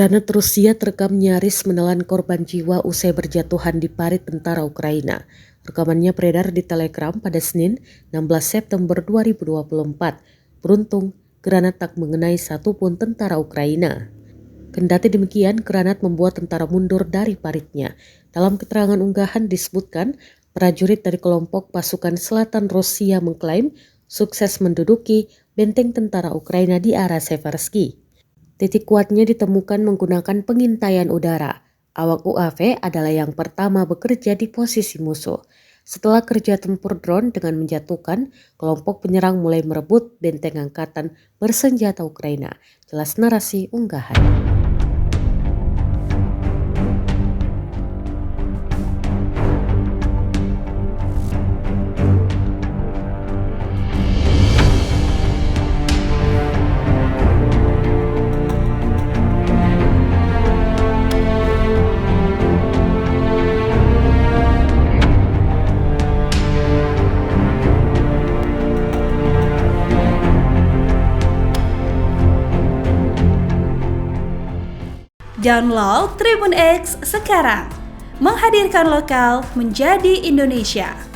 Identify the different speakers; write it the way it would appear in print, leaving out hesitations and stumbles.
Speaker 1: Granat Rusia terekam nyaris menelan korban jiwa usai berjatuhan di parit tentara Ukraina. Rekamannya beredar di Telegram pada Senin, 16 September 2024. Beruntung, granat tak mengenai satupun tentara Ukraina. Kendati demikian, granat membuat tentara mundur dari paritnya. Dalam keterangan unggahan disebutkan, prajurit dari kelompok pasukan selatan Rusia mengklaim sukses menduduki benteng tentara Ukraina di arah Seversky. Titik kuatnya ditemukan menggunakan pengintaian udara. Awak UAV adalah yang pertama bekerja di posisi musuh. Setelah kerja tempur drone dengan menjatuhkan, kelompok penyerang mulai merebut benteng angkatan bersenjata Ukraina. Jelas narasi unggahan.
Speaker 2: Download Tribun X sekarang, menghadirkan lokal menjadi Indonesia.